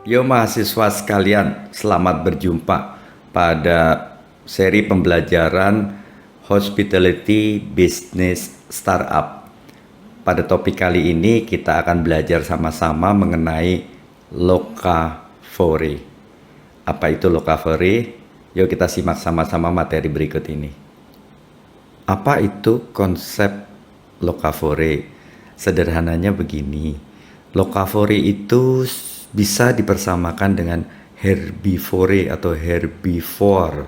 Yo mahasiswa sekalian, selamat berjumpa pada seri pembelajaran Hospitality Business Startup. Pada topik kali ini kita akan belajar sama-sama mengenai locavore. Apa itu locavore? Yuk kita simak sama-sama materi berikut ini. Apa itu konsep locavore? Sederhananya begini, locavore itu bisa dipersamakan dengan herbivore atau herbivore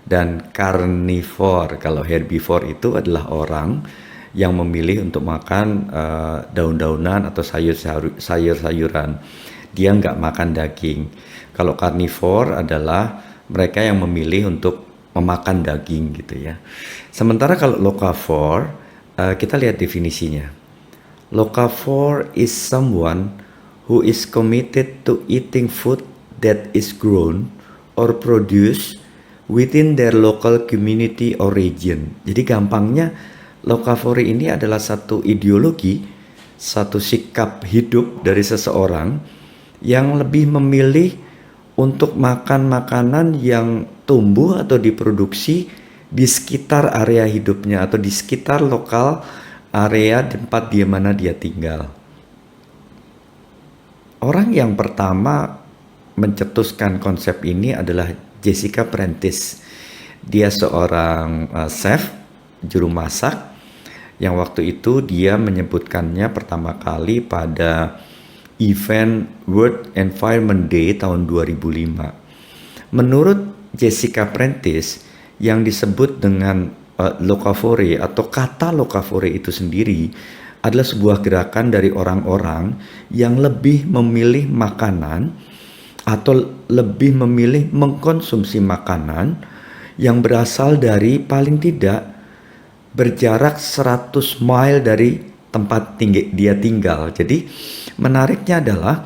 dan carnivore. Kalau herbivore itu adalah orang yang memilih untuk makan daun-daunan atau sayur-sayuran. Dia nggak makan daging. Kalau carnivore adalah mereka yang memilih untuk memakan daging gitu ya. Sementara kalau locavore, kita lihat definisinya. Locavore is someone who is committed to eating food that is grown or produced within their local community or region. Jadi gampangnya locavore ini adalah satu ideologi, satu sikap hidup dari seseorang yang lebih memilih untuk makan makanan yang tumbuh atau diproduksi di sekitar area hidupnya atau di sekitar lokal area tempat dia mana dia tinggal. Orang yang pertama mencetuskan konsep ini adalah Jessica Prentice. Dia seorang chef, juru masak, yang waktu itu dia menyebutkannya pertama kali pada event World Environment Day tahun 2005. Menurut Jessica Prentice, yang disebut dengan locavore atau kata locavore itu sendiri adalah sebuah gerakan dari orang-orang yang lebih memilih makanan atau lebih memilih mengkonsumsi makanan yang berasal dari paling tidak berjarak 100 mile dari tempat dia tinggal. Jadi menariknya adalah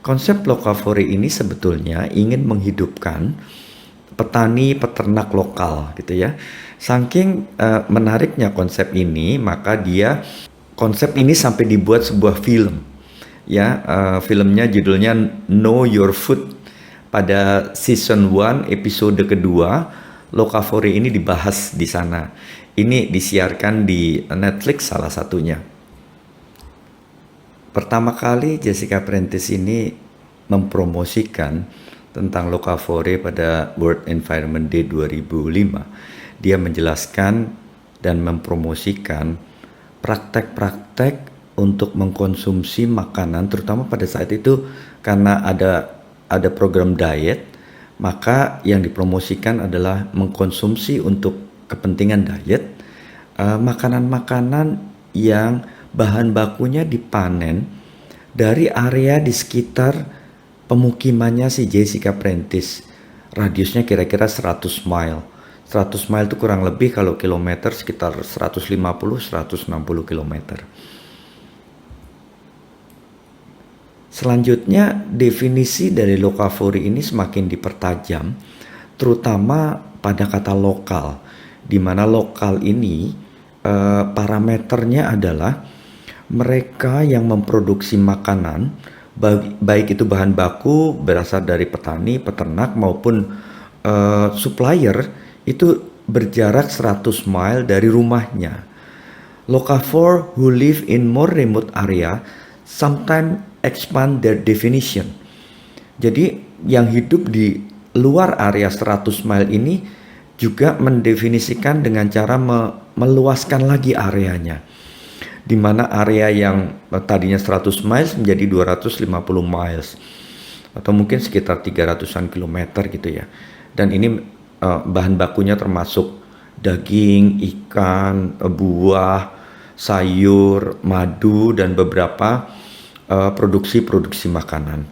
konsep locavore ini sebetulnya ingin menghidupkan petani peternak lokal gitu ya. Saking menariknya konsep ini, maka konsep ini sampai dibuat sebuah film. Ya, filmnya judulnya Know Your Food. Pada season 1 episode kedua, locavore ini dibahas di sana. Ini disiarkan di Netflix salah satunya. Pertama kali Jessica Prentice ini mempromosikan tentang locavore pada World Environment Day 2005. Dia menjelaskan dan mempromosikan praktek-praktek untuk mengkonsumsi makanan, terutama pada saat itu karena ada program diet, maka yang dipromosikan adalah mengkonsumsi untuk kepentingan diet makanan-makanan yang bahan bakunya dipanen dari area di sekitar pemukimannya si Jessica Prentice. Radiusnya kira-kira 100 mile. 100 mile itu kurang lebih kalau kilometer sekitar 150-160 kilometer. Selanjutnya definisi dari locavore ini semakin dipertajam, terutama pada kata lokal, di mana lokal ini parameternya adalah mereka yang memproduksi makanan, baik itu bahan baku berasal dari petani, peternak maupun supplier, itu berjarak 100 mile dari rumahnya. Locavore who live in more remote area sometimes expand their definition. Jadi yang hidup di luar area 100 mile ini juga mendefinisikan dengan cara meluaskan lagi areanya. Di mana area yang tadinya 100 miles menjadi 250 miles. Atau mungkin sekitar 300-an kilometer gitu ya. Dan ini bahan bakunya termasuk daging, ikan, buah, sayur, madu, dan beberapa produksi-produksi makanan.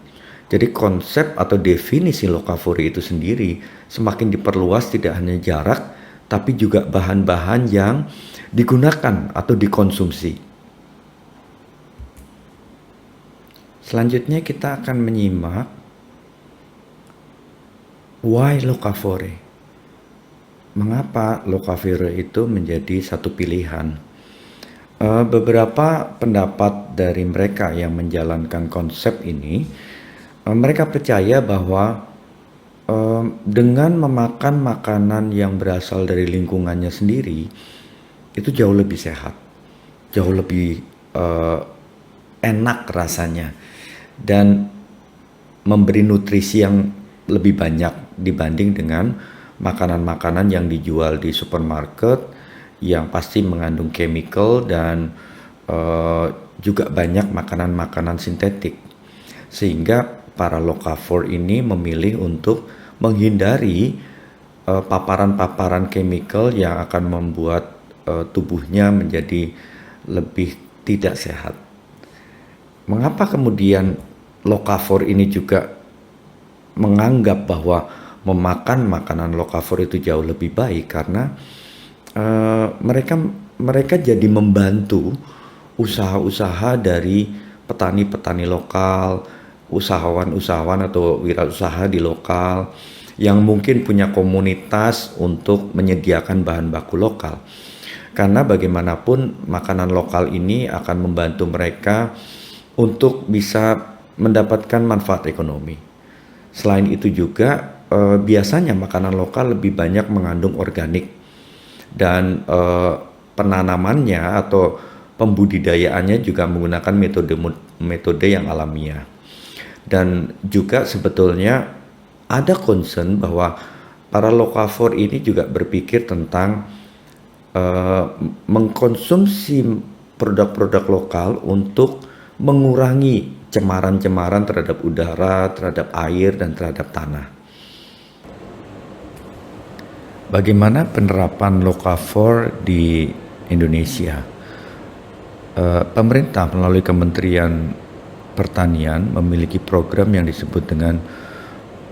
Jadi konsep atau definisi locavore itu sendiri semakin diperluas, tidak hanya jarak, tapi juga bahan-bahan yang digunakan atau dikonsumsi. Selanjutnya kita akan menyimak why locavore. Mengapa locavore itu menjadi satu pilihan? Beberapa pendapat dari mereka yang menjalankan konsep ini Mereka percaya bahwa dengan memakan makanan yang berasal dari lingkungannya sendiri itu jauh lebih sehat, jauh lebih enak rasanya, dan memberi nutrisi yang lebih banyak dibanding dengan makanan-makanan yang dijual di supermarket yang pasti mengandung chemical dan juga banyak makanan-makanan sintetik. Sehingga para lokavore ini memilih untuk menghindari paparan-paparan chemical yang akan membuat tubuhnya menjadi lebih tidak sehat. Mengapa kemudian lokavore ini juga menganggap bahwa memakan makanan lokavore itu jauh lebih baik? Karena mereka jadi membantu usaha-usaha dari petani-petani lokal, usahawan-usahawan atau wirausaha di lokal yang mungkin punya komunitas untuk menyediakan bahan baku lokal. Karena bagaimanapun makanan lokal ini akan membantu mereka untuk bisa mendapatkan manfaat ekonomi. Selain itu juga biasanya makanan lokal lebih banyak mengandung organik dan penanamannya atau pembudidayaannya juga menggunakan metode yang alamiah. Dan juga sebetulnya ada concern bahwa para lokavore ini juga berpikir tentang mengkonsumsi produk-produk lokal untuk mengurangi cemaran-cemaran terhadap udara, terhadap air, dan terhadap tanah. Bagaimana penerapan lokavore di Indonesia? Pemerintah melalui Kementerian Pertanian memiliki program yang disebut dengan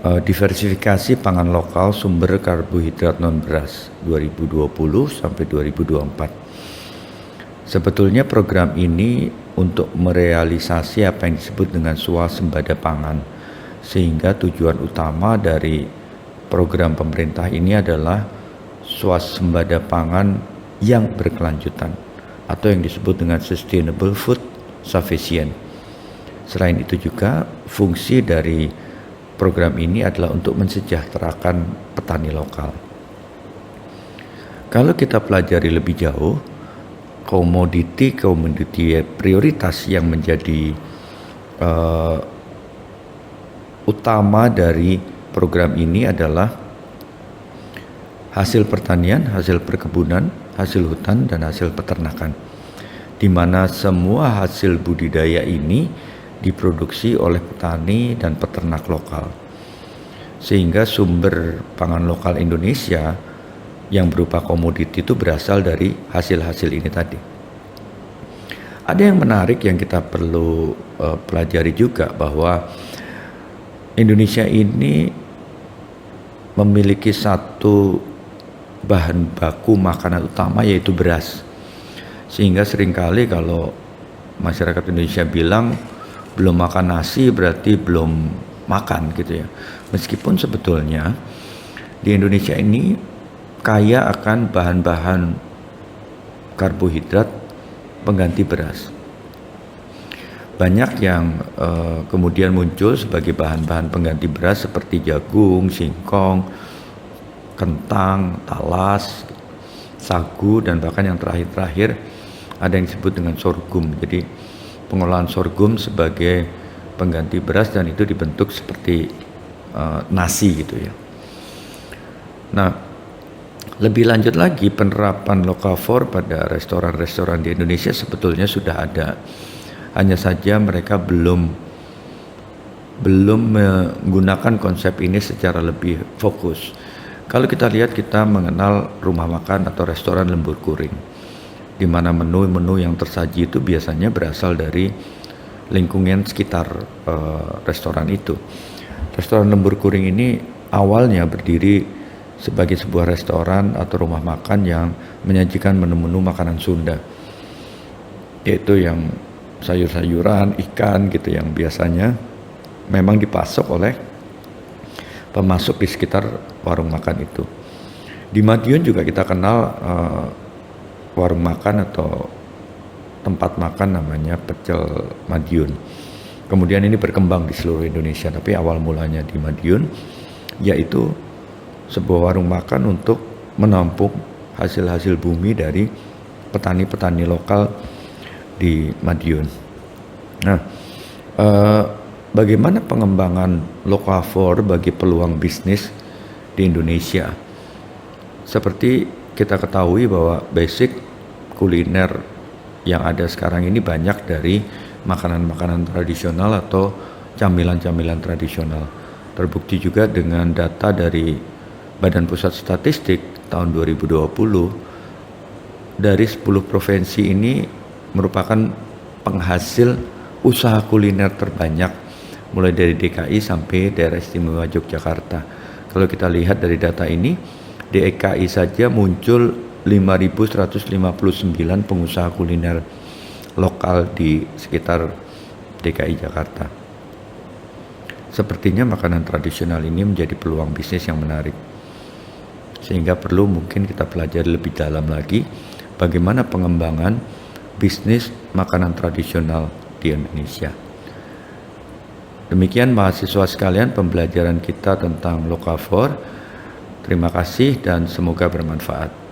diversifikasi pangan lokal sumber karbohidrat non beras 2020 sampai 2024. Sebetulnya program ini untuk merealisasi apa yang disebut dengan swasembada pangan, sehingga tujuan utama dari program pemerintah ini adalah swasembada pangan yang berkelanjutan atau yang disebut dengan sustainable food sufficient. Selain itu juga fungsi dari program ini adalah untuk mensejahterakan petani lokal. Kalau kita pelajari lebih jauh, komoditi prioritas yang menjadi utama dari program ini adalah hasil pertanian, hasil perkebunan, hasil hutan, dan hasil peternakan, di mana semua hasil budidaya ini diproduksi oleh petani dan peternak lokal, sehingga sumber pangan lokal Indonesia yang berupa komoditi itu berasal dari hasil-hasil ini tadi. Ada yang menarik yang kita perlu pelajari juga, bahwa Indonesia ini memiliki satu bahan baku makanan utama, yaitu beras. Sehingga seringkali kalau masyarakat Indonesia bilang belum makan nasi berarti belum makan gitu ya. Meskipun sebetulnya di Indonesia ini kaya akan bahan-bahan karbohidrat pengganti beras. Banyak yang kemudian muncul sebagai bahan-bahan pengganti beras seperti jagung, singkong, kentang, talas, sagu, dan bahkan yang terakhir ada yang disebut dengan sorghum. Jadi pengolahan sorghum sebagai pengganti beras, dan itu dibentuk seperti nasi gitu ya. Nah, lebih lanjut lagi, penerapan lokavore pada restoran-restoran di Indonesia sebetulnya sudah ada. Hanya saja mereka belum menggunakan konsep ini secara lebih fokus. Kalau kita lihat, kita mengenal rumah makan atau restoran lembur kuring, di mana menu-menu yang tersaji itu biasanya berasal dari lingkungan sekitar restoran itu. Restoran lembur kuring ini awalnya berdiri sebagai sebuah restoran atau rumah makan yang menyajikan menu-menu makanan Sunda, yaitu yang sayur-sayuran, ikan gitu, yang biasanya memang dipasok oleh pemasok di sekitar warung makan itu. Di Madiun juga kita kenal warung makan atau tempat makan namanya Pecel Madiun. Kemudian ini berkembang di seluruh Indonesia, tapi awal mulanya di Madiun, yaitu sebuah warung makan untuk menampung hasil-hasil bumi dari petani-petani lokal di Madiun. Nah, bagaimana pengembangan Lokavor bagi peluang bisnis di Indonesia? Seperti kita ketahui bahwa basic kuliner yang ada sekarang ini banyak dari makanan-makanan tradisional atau camilan-camilan tradisional. Terbukti juga dengan data dari Badan Pusat Statistik tahun 2020, dari 10 provinsi ini merupakan penghasil usaha kuliner terbanyak, mulai dari DKI sampai daerah istimewa Yogyakarta. Kalau kita lihat dari data ini, DKI saja muncul 5.159 pengusaha kuliner lokal di sekitar DKI Jakarta. Sepertinya makanan tradisional ini menjadi peluang bisnis yang menarik, sehingga perlu mungkin kita pelajari lebih dalam lagi bagaimana pengembangan bisnis makanan tradisional di Indonesia. Demikian mahasiswa sekalian pembelajaran kita tentang Lokavor. Terima kasih dan semoga bermanfaat.